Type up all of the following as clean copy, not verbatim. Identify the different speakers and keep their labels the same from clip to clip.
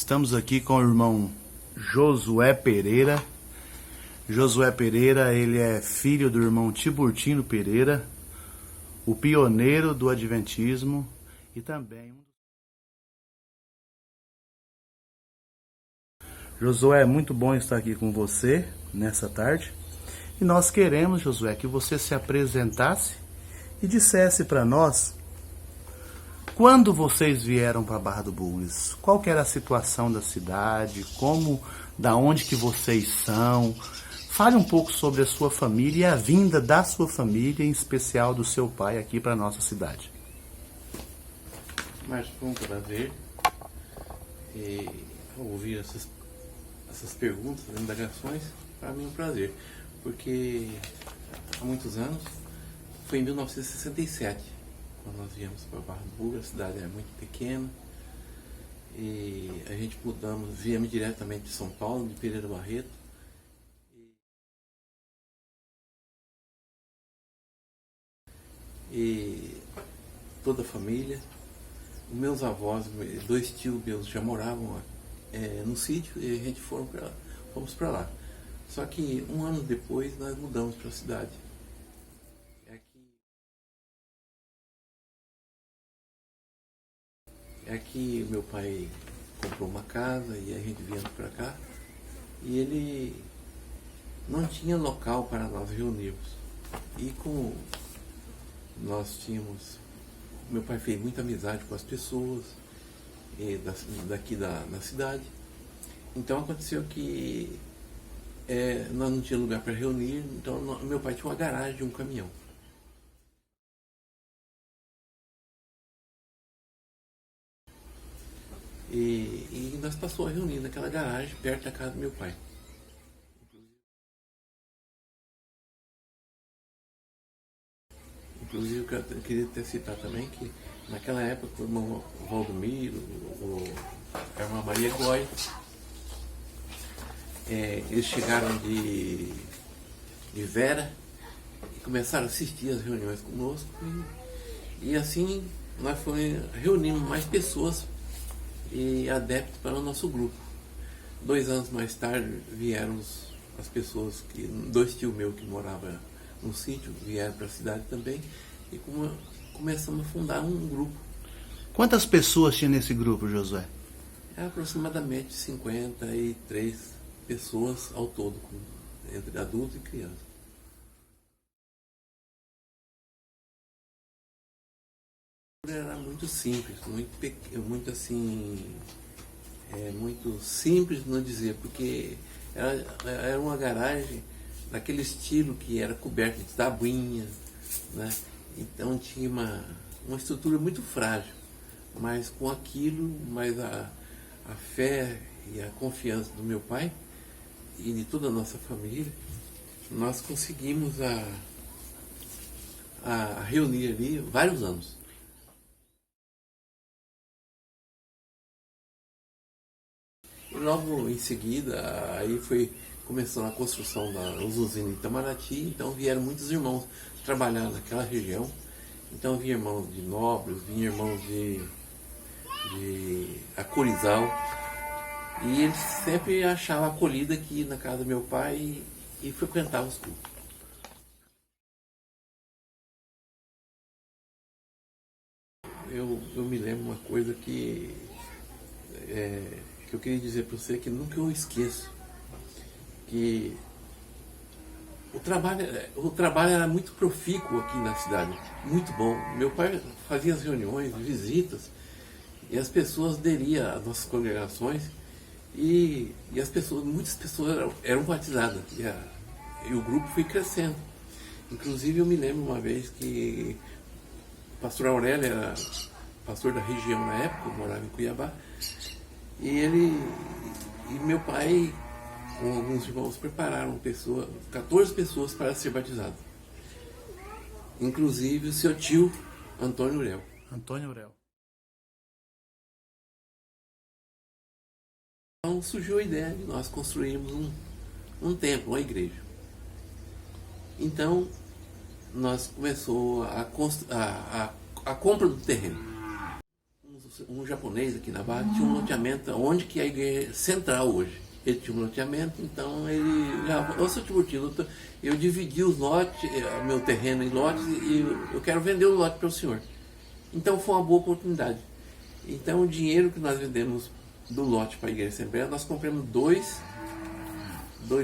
Speaker 1: Estamos aqui com o irmão Josué Pereira. Josué Pereira, ele é filho do irmão Tiburtino Pereira, o pioneiro do Adventismo e também... Josué, é muito bom estar aqui com você nessa tarde. E nós queremos, Josué, que você se apresentasse e dissesse para nós quando vocês vieram para Barra do Bugres, qual que era a situação da cidade, da onde que vocês são. Fale um pouco sobre a sua família e a vinda da sua família, em especial do seu pai, aqui para a nossa cidade.
Speaker 2: Márcio, foi um prazer ouvir essas perguntas, indagações. Para mim é um prazer, porque há muitos anos, foi em 1967, quando nós viemos para Barra do Bugres. A cidade é muito pequena e a gente viemos diretamente de São Paulo, de Pereira Barreto. E toda a família, os meus avós, dois tios meus já moravam no sítio e a gente fomos para lá. Só que um ano depois nós mudamos para a cidade. Aqui meu pai comprou uma casa e a gente viemos para cá e ele não tinha local para nós reunirmos. E como nós tínhamos... Meu pai fez muita amizade com as pessoas daqui da cidade. Então aconteceu que nós não tínhamos lugar para reunir, então meu pai tinha uma garagem de um caminhão. E nós passamos a reunir naquela garagem, perto da casa do meu pai. Inclusive, eu queria até citar também que naquela época o irmão Valdomiro, a irmã Maria Goy, eles chegaram de Vera e começaram a assistir às reuniões conosco e assim nós reunimos mais pessoas e adeptos para o nosso grupo. 2 anos mais tarde vieram as pessoas, dois tios meus que moravam no sítio, vieram para a cidade também e começamos a fundar um grupo.
Speaker 1: Quantas pessoas tinha nesse grupo, Josué?
Speaker 2: Aproximadamente 53 pessoas ao todo, entre adultos e crianças. Era muito simples, muito assim, muito simples não dizer, porque era uma garagem daquele estilo que era coberta de tabuinha, né? Então tinha uma estrutura muito frágil, mas com aquilo, mais a fé e a confiança do meu pai e de toda a nossa família, nós conseguimos a reunir ali vários anos. E logo em seguida, aí foi começando a construção da usina em Itamaraty, então vieram muitos irmãos trabalhar naquela região. Então vinha irmãos de Nobres, vinha irmãos de Acorizal, e eles sempre achavam acolhida aqui na casa do meu pai e frequentavam os cultos. Eu me lembro uma coisa que eu queria dizer para você, que nunca eu esqueço, que o trabalho era muito profícuo aqui na cidade, muito bom. Meu pai fazia as reuniões, visitas, e as pessoas aderiam às nossas congregações, e muitas pessoas eram batizadas, e o grupo foi crescendo. Inclusive eu me lembro uma vez que o pastor Aurélio era pastor da região na época, eu morava em Cuiabá, e meu pai, com alguns irmãos, prepararam 14 pessoas para ser batizadas. Inclusive o seu tio, Antônio Urel.
Speaker 1: Antônio Urel.
Speaker 2: Então surgiu a ideia de nós construirmos um templo, uma igreja. Então nós começou a compra do terreno. um japonês aqui na Barra que tinha um loteamento onde que é a igreja central hoje. Ele tinha um loteamento, então ele já, ô seu Tiburtino, eu dividi os lotes, meu terreno em lotes, e eu quero vender o lote para o senhor. Então foi uma boa oportunidade. Então o dinheiro que nós vendemos do lote para a igreja Assembleia, nós compramos dois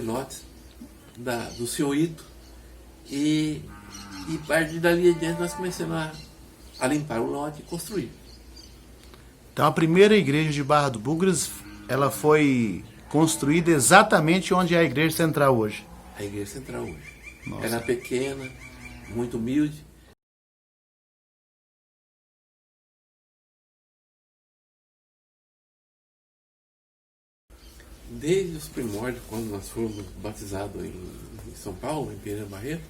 Speaker 2: lotes do senhor Ito, e a partir dali adiante nós começamos a limpar o lote e construir.
Speaker 1: Então a primeira igreja de Barra do Bugres, ela foi construída exatamente onde é a igreja central hoje.
Speaker 2: A igreja central hoje.
Speaker 1: Nossa.
Speaker 2: Era pequena, muito humilde. Desde os primórdios, quando nós fomos batizados em São Paulo, em Pereira Barreto,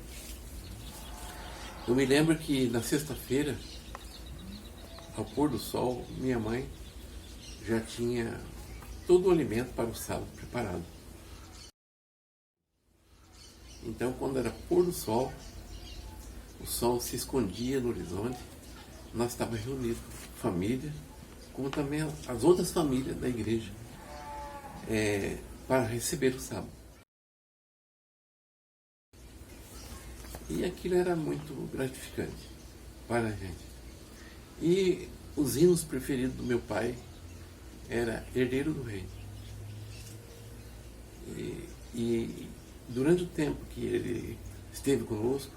Speaker 2: eu me lembro que na sexta-feira, ao pôr do sol, minha mãe já tinha todo o alimento para o sábado preparado. Então, quando era pôr do sol, o sol se escondia no horizonte, nós estávamos reunidos, família, como também as outras famílias da igreja, para receber o sábado. E aquilo era muito gratificante para a gente. E os hinos preferidos do meu pai era Herdeiro do Reino. E durante o tempo que ele esteve conosco,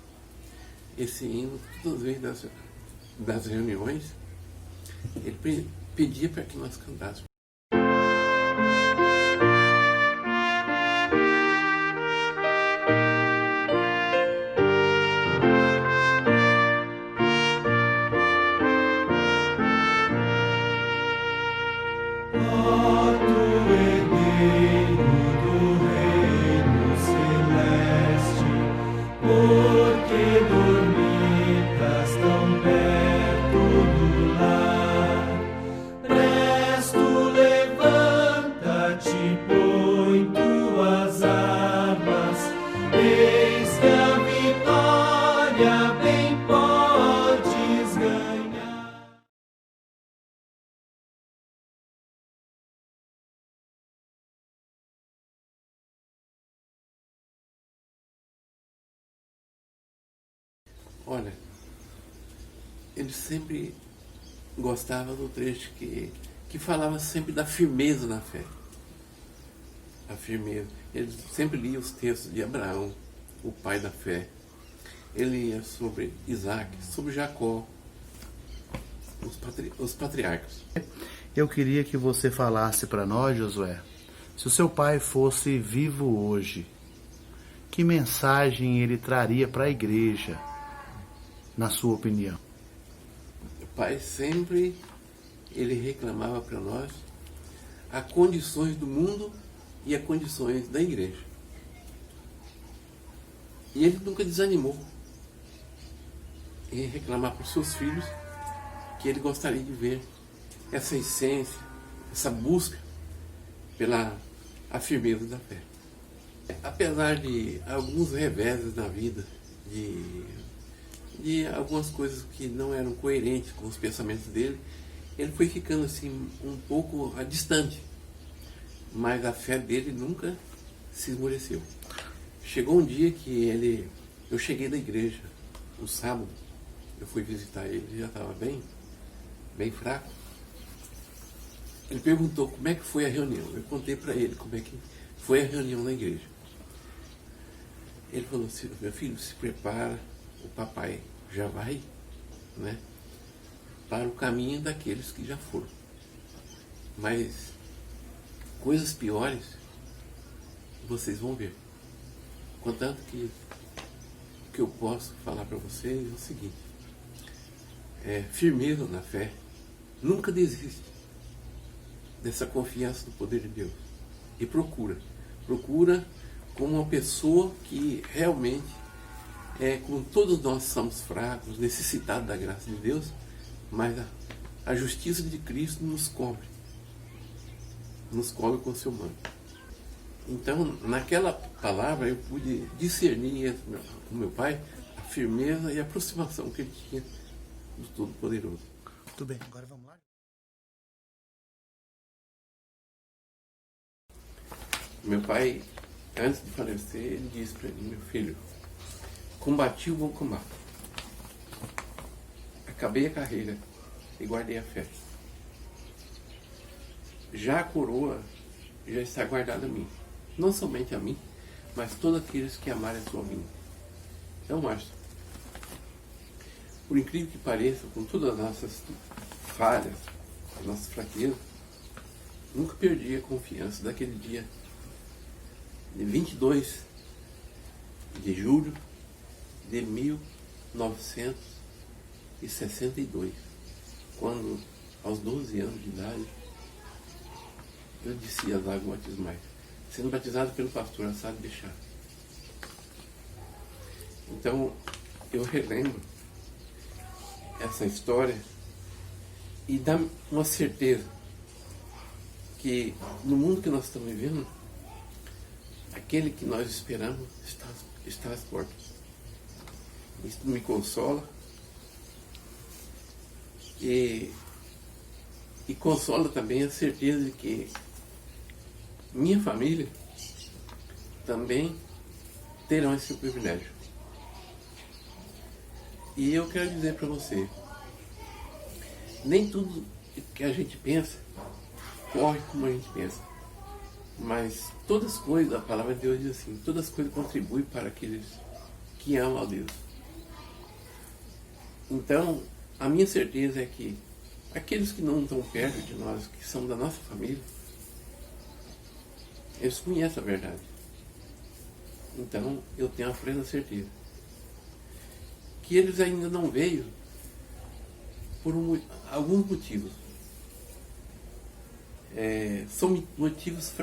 Speaker 2: esse hino, todas as vezes das reuniões, ele pedia para que nós cantássemos. Olha, ele sempre gostava do trecho que falava sempre da firmeza na fé. A firmeza. Ele sempre lia os textos de Abraão, o pai da fé. Ele lia sobre Isaac, sobre Jacó, os patriarcas.
Speaker 1: Eu queria que você falasse para nós, Josué, se o seu pai fosse vivo hoje, que mensagem ele traria para a igreja, na sua opinião?
Speaker 2: O pai sempre ele reclamava para nós as condições do mundo e as condições da igreja. E ele nunca desanimou em reclamar para os seus filhos que ele gostaria de ver essa essência, essa busca pela a firmeza da fé. Apesar de alguns reveses na vida, de algumas coisas que não eram coerentes com os pensamentos dele, ele foi ficando assim um pouco distante, mas a fé dele nunca se esmoreceu. Chegou um dia que eu cheguei da igreja, no sábado, eu fui visitar ele, já estava bem fraco. Ele perguntou como é que foi a reunião. Eu contei para ele como é que foi a reunião na igreja. Ele falou assim: meu filho, se prepara, o papai já vai, né, para o caminho daqueles que já foram. Mas coisas piores vocês vão ver. Contanto que o que eu posso falar para vocês é o seguinte: firmeza na fé, nunca desiste dessa confiança no poder de Deus. E procura como uma pessoa que realmente, como todos nós somos fracos, necessitados da graça de Deus, mas a justiça de Cristo nos cobre com o seu manto. Então, naquela palavra, eu pude discernir com meu pai a firmeza e a aproximação que ele tinha do Todo-Poderoso.
Speaker 1: Tudo bem, agora vamos lá.
Speaker 2: Meu pai, antes de falecer, ele disse para mim: meu filho, combati o bom combate, acabei a carreira e guardei a fé. Já a coroa já está guardada a mim, não somente a mim, mas todos aqueles que amarem a sua vinda. Então, Márcio, por incrível que pareça, com todas as nossas falhas, as nossas fraquezas, nunca perdi a confiança daquele dia de 22 de julho de 1962, quando, aos 12 anos de idade, eu desci as águas batismais, sendo batizado pelo pastor Assad Bechar. Então, eu relembro essa história e dá uma certeza que no mundo que nós estamos vivendo, aquele que nós esperamos está às portas. Isso me consola e consola também a certeza de que minha família também terão esse privilégio. E eu quero dizer para você, nem tudo que a gente pensa corre como a gente pensa, mas todas as coisas, a palavra de Deus diz assim, todas as coisas contribuem para aqueles que amam a Deus. Então, a minha certeza é que aqueles que não estão perto de nós, que são da nossa família, eles conhecem a verdade. Então, eu tenho a plena certeza que eles ainda não veio por alguns motivos. São motivos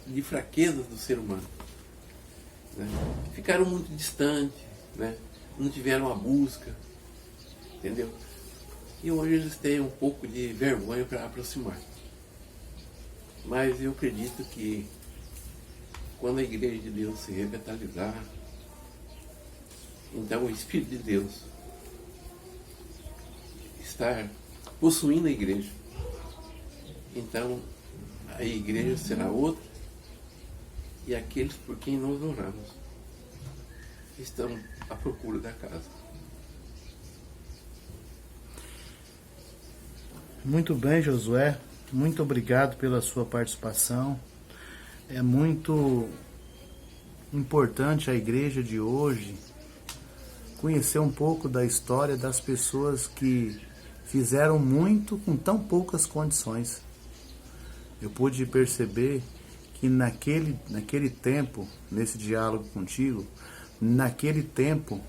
Speaker 2: de fraqueza do ser humano. Né? Ficaram muito distantes, né? Não tiveram a busca, entendeu? E hoje eles têm um pouco de vergonha para aproximar. Mas eu acredito que quando a Igreja de Deus se revitalizar, então o Espírito de Deus estar possuindo a igreja, então a igreja será outra, e aqueles por quem nós oramos estão à procura da casa.
Speaker 1: Muito bem, Josué. Muito obrigado pela sua participação. É muito importante a igreja de hoje conhecer um pouco da história das pessoas que fizeram muito com tão poucas condições. Eu pude perceber que naquele tempo, nesse diálogo contigo, naquele tempo,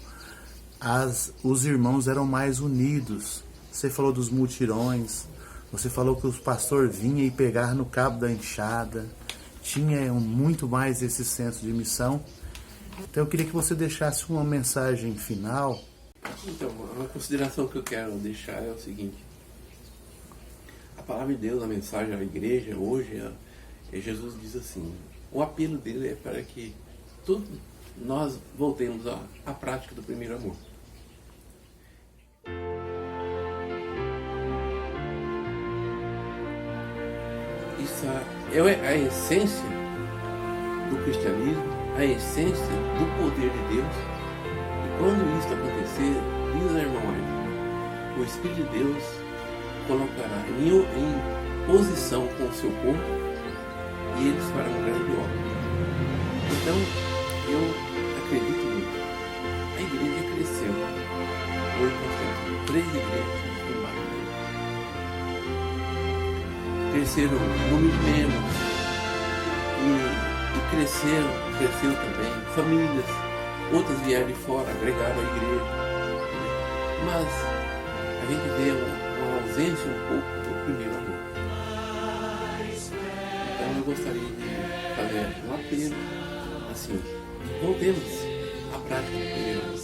Speaker 1: os irmãos eram mais unidos. Você falou dos mutirões, você falou que o pastor vinha e pegava no cabo da enxada, tinha muito mais esse senso de missão. Então eu queria que você deixasse uma mensagem final.
Speaker 2: Então, uma consideração que eu quero deixar é o seguinte: a palavra de Deus, a mensagem à igreja hoje, Jesus diz assim, o apelo dele é para que todos nós voltemos à prática do primeiro amor. Isso é a essência do cristianismo, a essência do poder de Deus. E quando isso acontecer, diz a irmã Maria, o Espírito de Deus colocará em posição com o seu povo e eles farão grande obra. Então, eu acredito muito. A igreja cresceu. Hoje nós temos 3 igrejas no cresceram número de membros e cresceu também famílias, outras vieram de fora, agregaram a igreja, mas a gente vê uma ausência um pouco do primeiro amor. Então eu gostaria de fazer um apelo assim, voltemos à prática do primeiro amor.